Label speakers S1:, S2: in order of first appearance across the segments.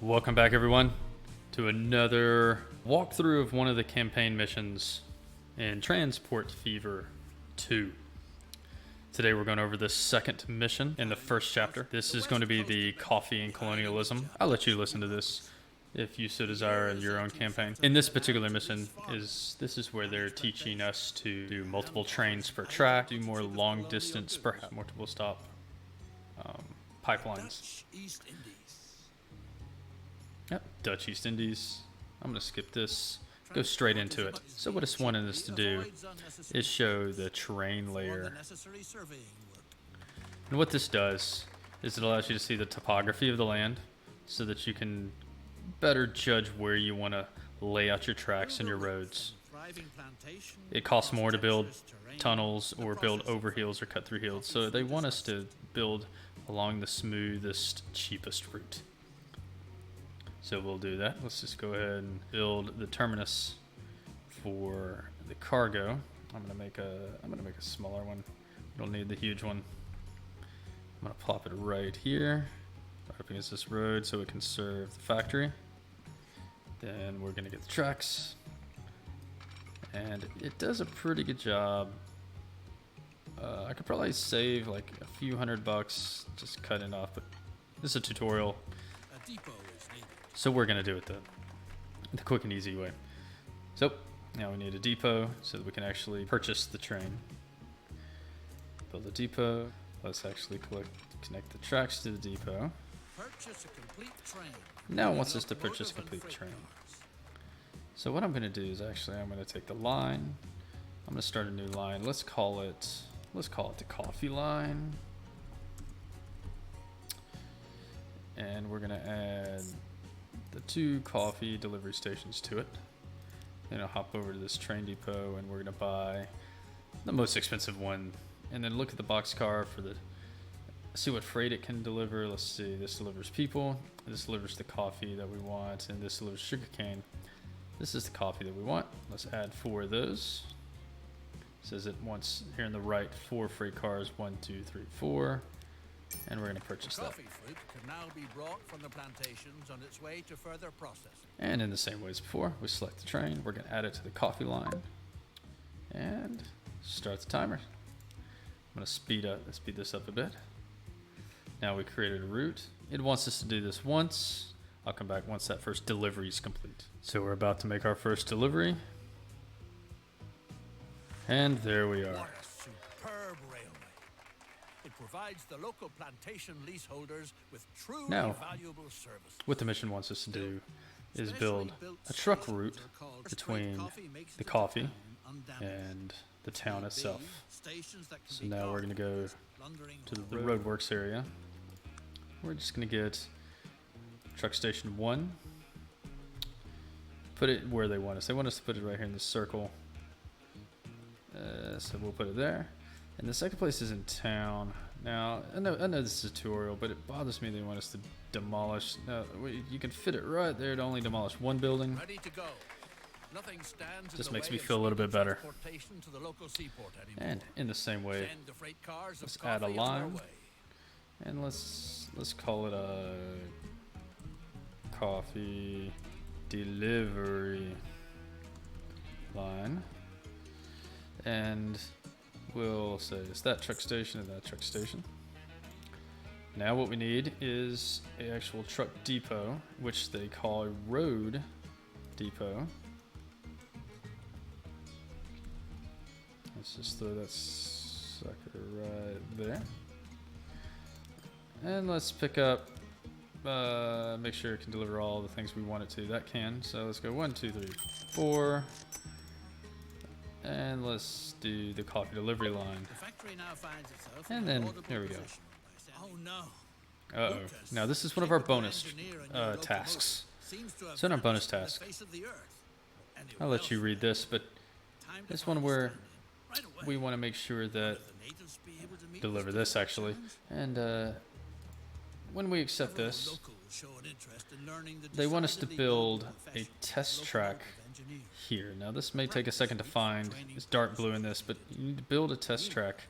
S1: Welcome back, everyone, to another walkthrough of one of the campaign missions in Transport Fever 2. Today we're going over the second mission in the first chapter. This is going to be the Coffee and Colonialism. I'll let you listen to this if you so desire in your own campaign. In this particular mission, this is where they're teaching us to do multiple trains per track, do more long distance, perhaps multiple stop pipelines. Yep, Dutch East Indies. I'm going to skip this, go straight into it. So what it's wanting us to do is show the terrain layer. And what this does is it allows you to see the topography of the land so that you can better judge where you want to lay out your tracks and your roads. It costs more to build tunnels or build over hills or cut through hills, so they want us to build along the smoothest, cheapest route. So we'll do that. Let's just go ahead and build the terminus for the cargo. I'm gonna make a smaller one. We don't need the huge one. I'm gonna plop it right here, right up against this road, so it can serve the factory. Then we're gonna get the tracks, and it does a pretty good job. I could probably save like a few $100 just cutting off, but this is a tutorial. So we're going to do it the quick and easy way. So now we need a depot so that we can actually purchase the train. Build a depot. Let's actually connect the tracks to the depot. Now it wants us to purchase a complete train. So what I'm going to do is actually I'm going to take the line. I'm going to start a new line. Let's call it the coffee line. And we're going to add the 2 coffee delivery stations to it. Then I'll hop over to this train depot and we're gonna buy the most expensive one, and then look at the boxcar for see what freight it can deliver. Let's see, this delivers people, this delivers the coffee that we want, and this delivers sugarcane. This is the coffee that we want. Let's add 4 of those. It says it wants here on the right 4 freight cars, 1, 2, 3, 4. And we're going to purchase that.
S2: Coffee fruit can now be brought from the plantations on its way to further processing.
S1: And in the same way as before, we select the train. We're going to add it to the coffee line and start the timer. I'm going to speed this up a bit. Now we created a route. It wants us to do this once. I'll come back once that first delivery is complete. So we're about to make our first delivery. And there we are.
S2: What a superb railway. It provides the local plantation leaseholders with truly valuable service.
S1: What the mission wants us to do is build a truck route between the coffee and the town itself. So now we're going to go to the roadworks area. We're just going to get truck station 1. Put it where they want us. They want us to put it right here in this circle. So we'll put it there. And the second place is in town. Now, I know this is a tutorial, but it bothers me they want us to demolish. No, you can fit it right there to only demolish 1 building.
S2: Ready to go. Nothing stands
S1: Just
S2: in the
S1: makes
S2: way
S1: me
S2: of
S1: feel a little bit better.
S2: transportation to the local seaport anymore.
S1: And in the same way,
S2: Send the freight cars of
S1: let's add a
S2: coffee on their
S1: line.
S2: way.
S1: And let's call it a coffee delivery line. And we'll say it's that truck station and that truck station. Now what we need is an actual truck depot, which they call a road depot. Let's just throw that sucker right there. And let's pick up, make sure it can deliver all the things we want it to. That can, so let's go 1, 2, 3, 4. And let's do the coffee delivery line.
S2: The factory now finds itself
S1: And
S2: in
S1: then,
S2: a laudable
S1: here we go.
S2: position. Oh no.
S1: Uh-oh. Now this is one of our bonus tasks. So in our bonus task, I'll let you read this, but it's one where we want to make sure that deliver this actually. And when we accept this, they want us to build a test track here. Now this may take a second to find. It's dark blue in this, but you need to build a test track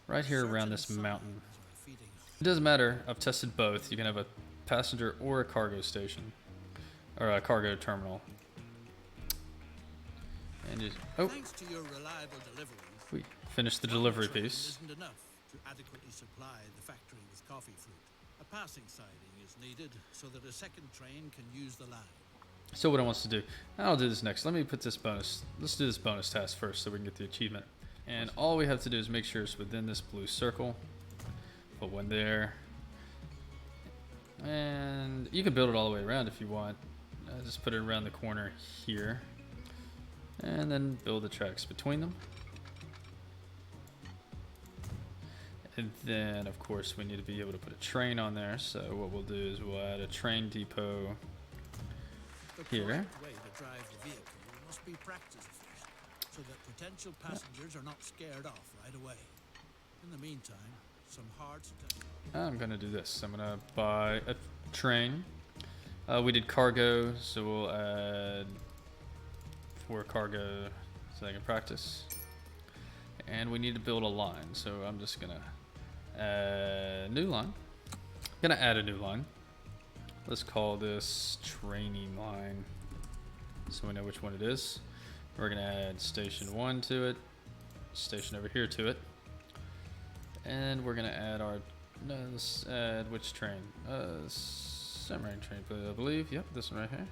S1: right here around this mountain. It doesn't matter. I've tested both. You can have a passenger or a cargo station, or a cargo terminal. And just, oh,
S2: Thanks to your reliable deliveries,
S1: we finished the
S2: one
S1: delivery
S2: train
S1: piece.
S2: isn't enough to adequately supply the factory with coffee fruit. A passing siding is needed so that a second train can use the line.
S1: So what I want to do, I'll do this next. Let me put this bonus. Let's do this bonus task first so we can get the achievement. And all we have to do is make sure it's within this blue circle. Put one there. And you can build it all the way around if you want. Just put it around the corner here. And then build the tracks between them. And then, of course, we need to be able to put a train on there. So what we'll do is we'll add a train depot here.
S2: The correct way to drive the vehicle must be practice first, so that potential passengers are not scared off right away. In the meantime, some hard steps.
S1: I'm gonna do this. I'm gonna buy a train. We did cargo, so we'll add 4 cargo so I can practice. And we need to build a line, so I'm just gonna add a new line. Gonna add a new line. Let's call this training line, so we know which one it is. We're gonna add station 1 to it, station over here to it, and we're gonna add our. No, let's add which train? Submarine train, I believe. Yep, this one right here.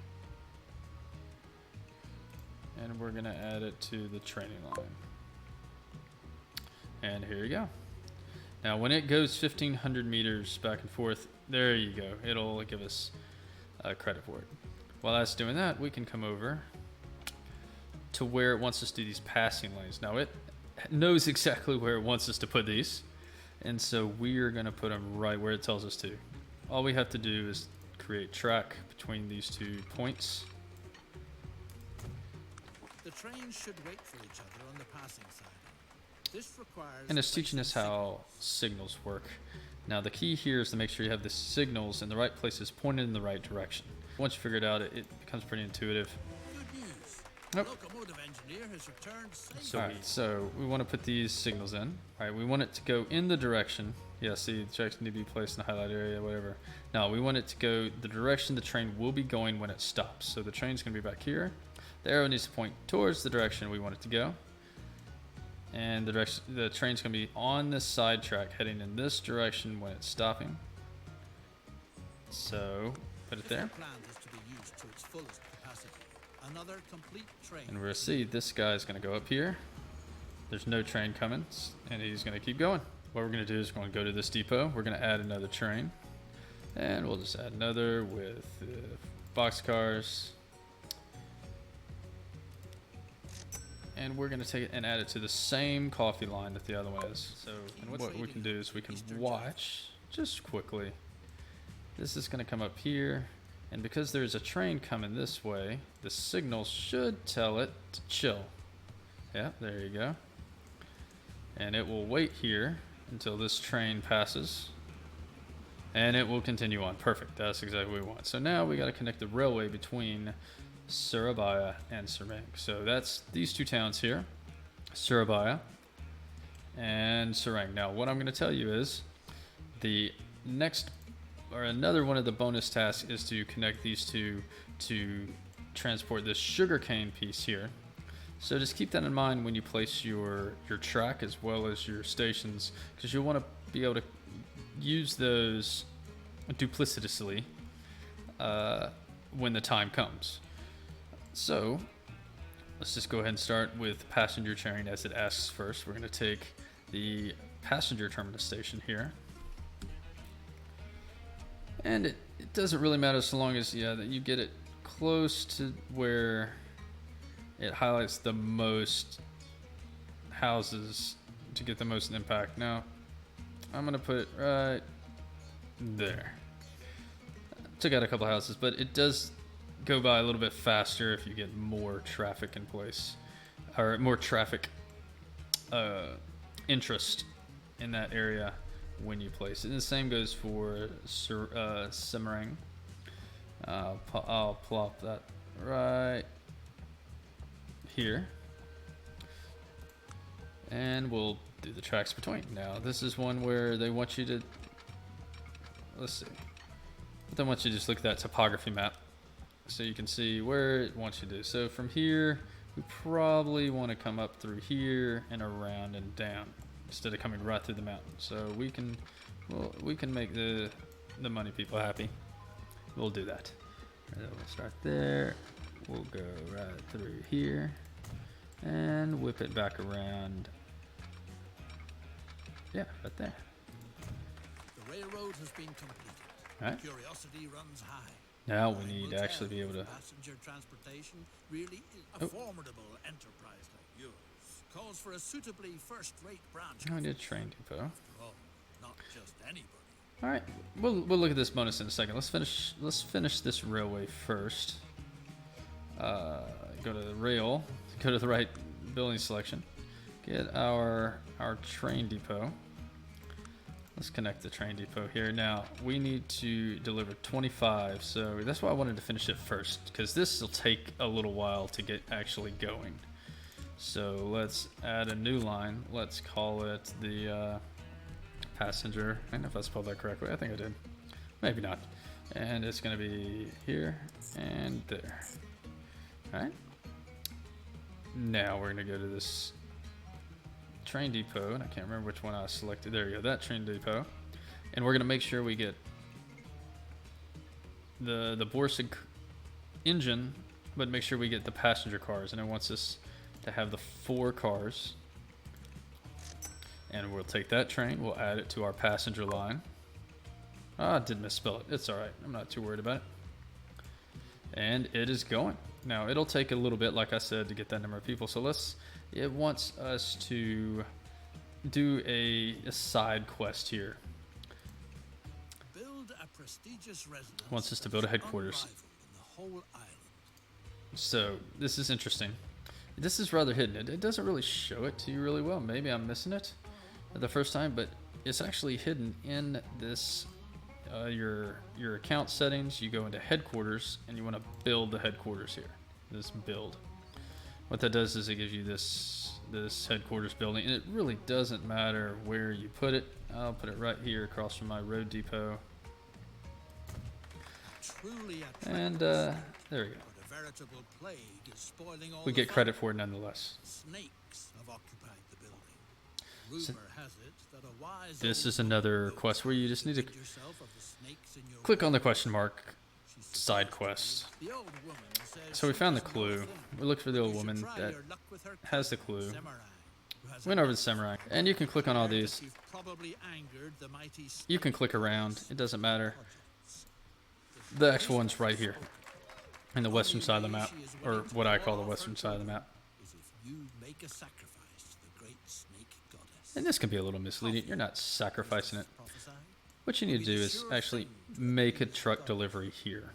S1: And we're gonna add it to the training line. And here you go. Now, when it goes 1,500 meters back and forth, there you go. It'll give us credit for it. While that's doing that, we can come over to where it wants us to do these passing lanes. Now, it knows exactly where it wants us to put these. And so we are going to put them right where it tells us to. All we have to do is create track between these 2 points.
S2: The trains should wait for each other on the passing side. This requires.
S1: And it's teaching us how signals work. Now the key here is to make sure you have the signals in the right places, pointed in the right direction. Once you figure it out, it becomes pretty intuitive.
S2: Good news.
S1: Nope.
S2: The locomotive engineer has returned safely.
S1: Alright, so we want to put these signals in. Alright, we want it to go in the direction. Yeah, see, the tracks need to be placed in the highlight area, whatever. Now, we want it to go the direction the train will be going when it stops. So the train's going to be back here. The arrow needs to point towards the direction we want it to go. And the train's going to be on this side track, heading in this direction when it's stopping. So, put it there.
S2: If the plant is to be used to its fullest capacity, another complete train.
S1: And we're going to see this guy's going to go up here. There's no train coming, and he's going to keep going. What we're going to do is we're going to go to this depot. We're going to add another train. And we'll just add another with boxcars. And we're going to take it and add it to the same coffee line that the other one is. So what we can do is we can watch just quickly. This is going to come up here. And because there's a train coming this way, the signal should tell it to chill. Yeah, there you go. And it will wait here until this train passes. And it will continue on. Perfect. That's exactly what we want. So now we got to connect the railway between Surabaya and Serang. So that's these 2 towns here, Surabaya and Serang. Now what I'm going to tell you is the next or another one of the bonus tasks is to connect these 2 to transport this sugarcane piece here. So just keep that in mind when you place your track as well as your stations, because you'll want to be able to use those duplicitously when the time comes. So let's just go ahead and start with passenger train as it asks first. We're going to take the passenger terminus station here. And it doesn't really matter so long as that you get it close to where it highlights the most houses to get the most impact. Now, I'm going to put it right there. Took out a couple houses, but it does go by a little bit faster if you get more traffic in place, or more traffic interest in that area when you place it. And the same goes for Semarang. I'll plop that right here, and we'll do the tracks between. Now this is one where they want you to, let's see, But then once you just look at that topography map, so you can see where it wants you to. So from here, we probably want to come up through here and around and down instead of coming right through the mountain. So we can, well, we can make the money people happy. We'll do that. And then we'll start there. We'll go right through here and whip it back around. Yeah, right there.
S2: The railroad has been completed.
S1: All right.
S2: Curiosity runs high.
S1: Now we need to actually be able to.
S2: Passenger transportation really is a formidable enterprise like yours. Calls for a suitably first-rate branch.
S1: I need a train depot.
S2: After all, not just anybody.
S1: All right, we'll look at this bonus in a second. Let's finish this railway first. Go to the rail. Go to the right building selection. Get our train depot. Let's connect the train depot here. Now, we need to deliver 25, so that's why I wanted to finish it first, because this will take a little while to get actually going. So let's add a new line. Let's call it the passenger. I don't know if I spelled that correctly. I think I did. Maybe not. And it's going to be here and there. All right. Now we're going to go to this train depot, and I can't remember which one I selected. There you go, that train depot. And we're going to make sure we get the Borsig engine, but make sure we get the passenger cars. And it wants us to have the 4 cars. And we'll take that train, we'll add it to our passenger line. Ah, I did misspell it. It's all right. I'm not too worried about it. And it is going. Now, it'll take a little bit, like I said, to get that number of people. So it wants us to do a side quest here.
S2: Build a prestigious residence.
S1: Wants us to build a headquarters.
S2: In the whole island.
S1: So this is interesting. This is rather hidden. It doesn't really show it to you really well. Maybe I'm missing it the first time, but it's actually hidden in this your account settings. You go into headquarters and you want to build the headquarters here. This build. What that does is it gives you this headquarters building, and it really doesn't matter where you put it. I'll put it right here across from my road depot. And there we go.
S2: Veritable plague is spoiling all
S1: we get credit for it nonetheless.
S2: Snakes have occupied the building.
S1: So
S2: Rumor has it that a wise
S1: this
S2: old
S1: is another
S2: woman
S1: quest where you just need to
S2: rid yourself of the snakes in your
S1: click on the
S2: way.
S1: question mark
S2: She
S1: side
S2: suggested
S1: quest.
S2: the old woman says
S1: So we
S2: she
S1: found the
S2: doesn't know a
S1: clue.
S2: thing.
S1: We looked for the old
S2: You should
S1: woman
S2: try
S1: that
S2: your luck with her
S1: has the
S2: cousin,
S1: clue.
S2: Samurai, who has
S1: Went
S2: a
S1: over the samurai, and you can click on all these.
S2: You've probably angered the mighty
S1: You can click around. It doesn't matter. The actual one's right here in the western side of the map, or what I call the western side of the map.
S2: is if you make a sacrifice to the great snake goddess.
S1: And this can be a little misleading. You're not sacrificing it.
S2: Prophesy.
S1: What you need to do is actually make a truck delivery here.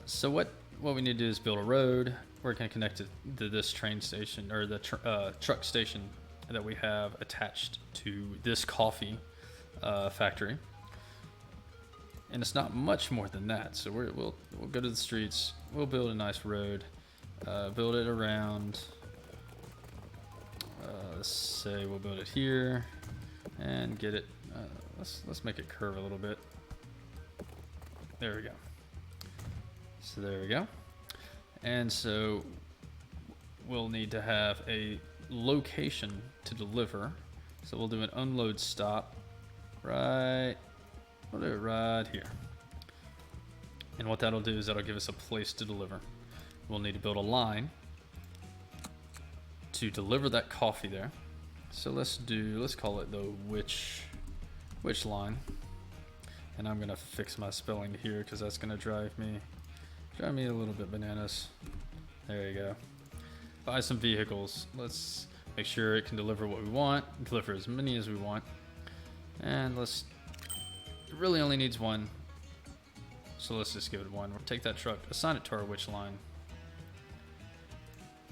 S1: So what we need to do is build a road. We're going to connect it to this train station, or the truck station that we have attached to this coffee factory. And it's not much more than that. So we'll go to the streets. We'll build a nice road. Build it around. Let's say we'll build it here, and get it. Let's make it curve a little bit. There we go. So there we go. And so we'll need to have a location to deliver. So we'll do an unload stop right. We'll do it right here. And what that'll do is that'll give us a place to deliver. We'll need to build a line to deliver that coffee there. So let's call it the which line. And I'm gonna fix my spelling here because that's gonna drive me a little bit bananas. There you go. Buy some vehicles. Let's make sure it can deliver what we want, deliver as many as we want. And it really only needs one. So let's just give it one. We'll take that truck, assign it to our which line.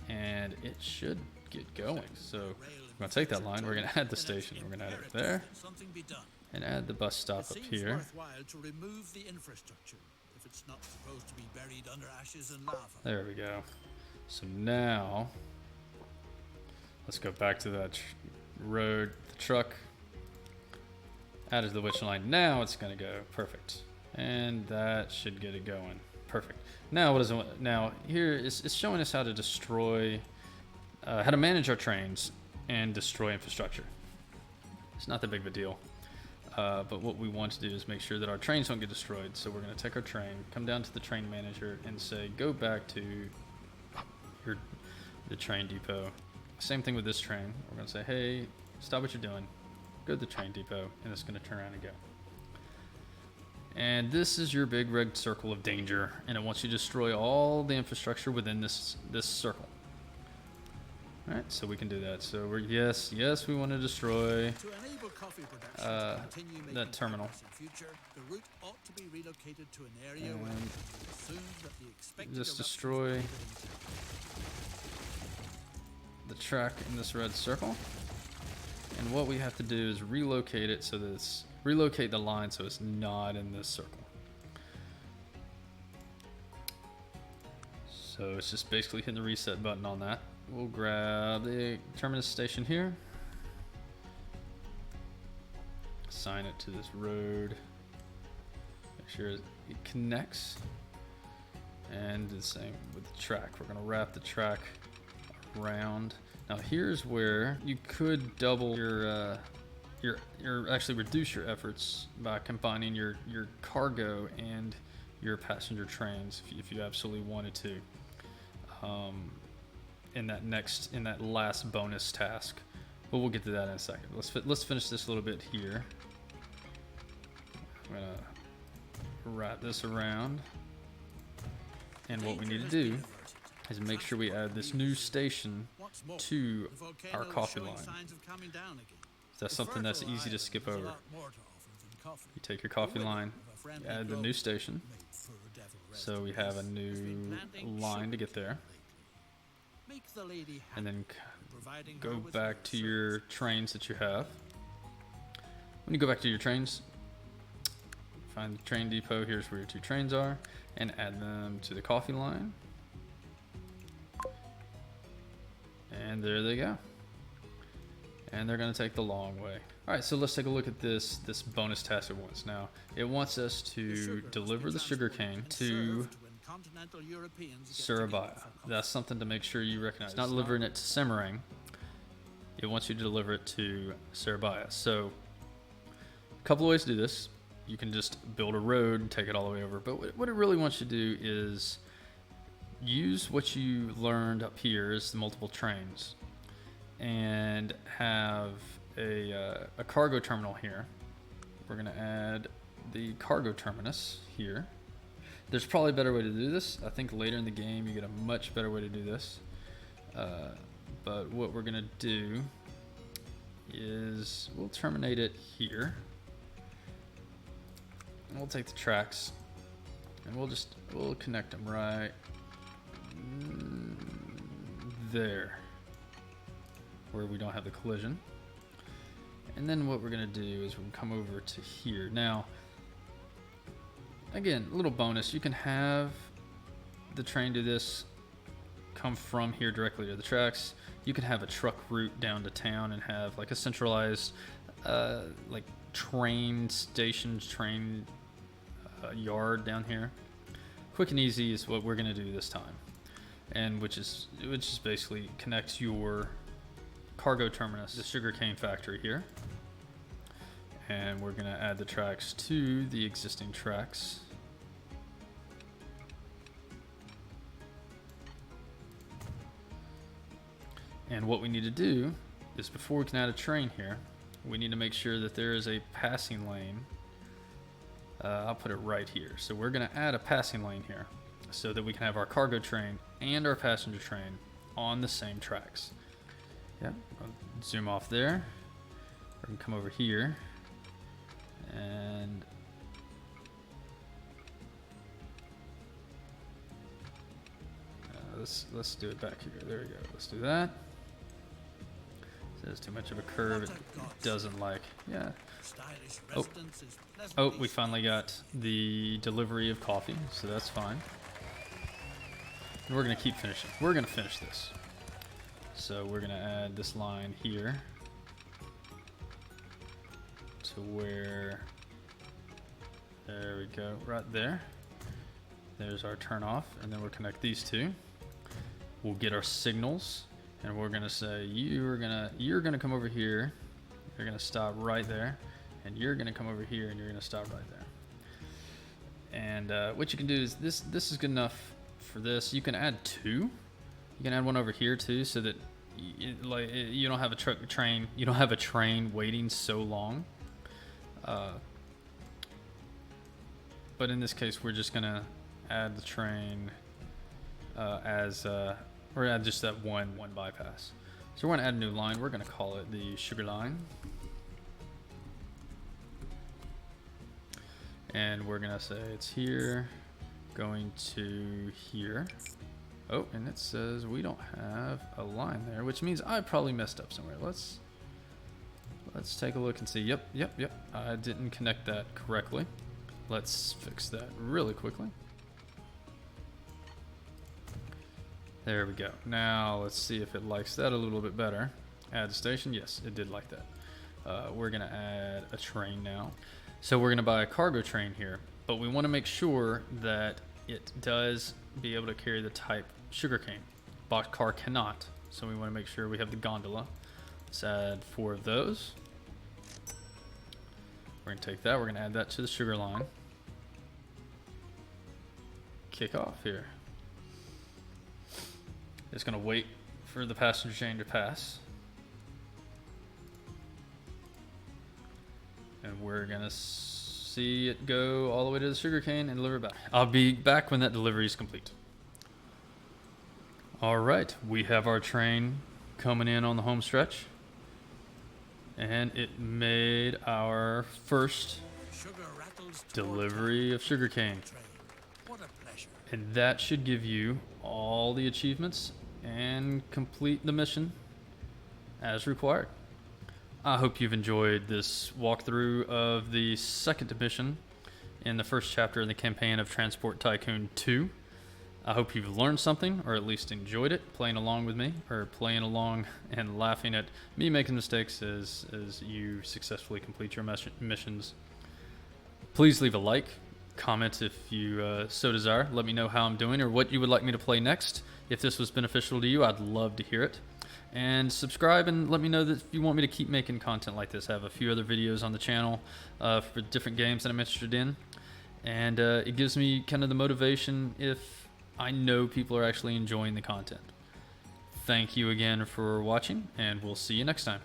S1: And it should get going. So we're gonna take that line, we're gonna add the station. We're gonna add it there.
S2: Something be done.
S1: And add the bus stop
S2: It
S1: up
S2: seems
S1: here.
S2: worthwhile to remove the infrastructure if it's not supposed to be buried under ashes and lava.
S1: There we go. So now, let's go back to that road, the truck. Add it to the which line. Now it's gonna go perfect. And that should get it going. Perfect. Now what is it? Now here it's showing us how to destroy, how to manage our trains and destroy infrastructure. It's not that big of a deal. But what we want to do is make sure that our trains don't get destroyed. So we're going to take our train, come down to the train manager, and say, go back to the train depot. Same thing with this train. We're going to say, hey, stop what you're doing. Go to the train depot, and it's going to turn around and go. And this is your big red circle of danger, and it wants you to destroy all the infrastructure within this circle. All right, so we can do that. So we're yes, we want to destroy
S2: To enable coffee production to continue making
S1: that terminal.
S2: progress in future, the route ought to be relocated to an area where
S1: And
S2: it assumes that the expected
S1: just
S2: eruptions
S1: destroy
S2: will be intact.
S1: the track in this red circle. And what we have to do is relocate it so that it's relocate the line so it's not in this circle. So it's just basically hitting the reset button on that. We'll grab the terminus station here. Assign it to this road. Make sure it connects. And the same with the track. We're going to wrap the track around. Now here's where you could double your actually reduce your efforts by combining your cargo and your passenger trains if you absolutely wanted to. In that last bonus task, but we'll get to that in a second. Let's finish this a little bit here. I'm gonna wrap this around, and what we need to do is make sure we add this new station
S2: What's more,
S1: to
S2: the volcano
S1: our
S2: is
S1: coffee
S2: showing
S1: line.
S2: signs of coming down again.
S1: That's something that's
S2: Fertile
S1: easy to
S2: island
S1: skip
S2: has a
S1: over.
S2: lot more to offer than coffee.
S1: You take your coffee
S2: The
S1: line,
S2: winner of a friendly
S1: add the
S2: globe
S1: new station,
S2: made for a devil rest
S1: so we
S2: in
S1: have a
S2: peace, has been
S1: new
S2: planting
S1: line to
S2: sugar
S1: get there,
S2: lately. Make the lady
S1: and
S2: happy,
S1: then
S2: providing
S1: go
S2: her with
S1: back
S2: your
S1: to your
S2: service.
S1: trains that you have. When you go back to your trains, find the train depot. Here's where your two trains are, and add them to the coffee line. And there they go. And they're going to take the long way. All right, so let's take a look at this bonus task it wants. Now, it wants us
S2: The
S1: to
S2: sugar must
S1: deliver
S2: be
S1: the sugarcane
S2: transported and
S1: to
S2: served when continental Europeans get
S1: Surabaya.
S2: together for coffee.
S1: That's something to make sure you recognize. It's not delivering it to Semarang. It wants you to deliver it to Surabaya. So, a couple of ways to do this. You can just build a road and take it all the way over. But what it really wants you to do is use what you learned up here is the multiple trains, and have a cargo terminal here. We're going to add the cargo terminus here. There's probably a better way to do this. I think later in the game you get a much better way to do this. But what we're going to do is we'll terminate it here. And we'll take the tracks and we'll connect them right there where we don't have the collision. And then what we're going to do is we'll come over to here. Now, again, a little bonus. You can have the train do this, come from here directly to the tracks. You can have a truck route down to town and have like a centralized like train stations, train yard down here. Quick and easy is what we're going to do this time, and which is basically connects your cargo terminus, the sugarcane factory here, and we're going to add the tracks to the existing tracks. And what we need to do is, before we can add a train here, we need to make sure that there is a passing lane. I'll put it right here. So we're going to add a passing lane here so that we can have our cargo train and our passenger train on the same tracks. Yeah, I'll zoom off there. We're going to come over here and let's do it back here. There we go. Let's do that. There's too much of a curve. It doesn't like. Yeah. Oh, we finally got the delivery of coffee, so that's fine. And we're going to keep finishing. We're going to finish this. So we're going to add this line here to where There we go, right there. There's our turn off, and then we'll connect these two. We'll get our signals, and we're gonna say you're gonna come over here. You're gonna stop right there, and you're gonna come over here, and you're gonna stop right there. And what you can do is this is good enough for this. You can add two. You can add one over here too, so that you don't have a train. You don't have a train waiting so long. But in this case, we're just gonna add the train we're gonna add just that one bypass. So we're gonna add a new line. We're gonna call it the sugar line, and we're gonna say it's here, going to here. Oh, and it says we don't have a line there, which means I probably messed up somewhere. Let's take a look and see. Yep. I didn't connect that correctly. Let's fix that really quickly. There we go. Now let's see if it likes that a little bit better. Add a station. Yes, it did like that. We're gonna add a train now. So we're gonna buy a cargo train here, but we want to make sure that it does be able to carry the type sugarcane. Box car cannot, so we want to make sure we have the gondola. Let's add 4 of those. We're gonna take that. We're gonna add that to the sugar line. Kick off here. It's gonna wait for the passenger train to pass. And we're gonna see it go all the way to the sugarcane and deliver back. I'll be back when that delivery is complete. All right, we have our train coming in on the home stretch. And it made our first delivery of sugarcane.
S2: What a pleasure.
S1: And that should give you all the achievements and complete the mission as required. I hope you've enjoyed this walkthrough of the second mission in the first chapter of the campaign of Transport Tycoon 2. I hope you've learned something, or at least enjoyed it, playing along with me, or playing along and laughing at me making mistakes as you successfully complete your missions. Please leave a like, comment if you so desire. Let me know how I'm doing or what you would like me to play next. If this was beneficial to you, I'd love to hear it. And subscribe and let me know that if you want me to keep making content like this. I have a few other videos on the channel for different games that I'm interested in. And it gives me kind of the motivation if I know people are actually enjoying the content. Thank you again for watching, and we'll see you next time.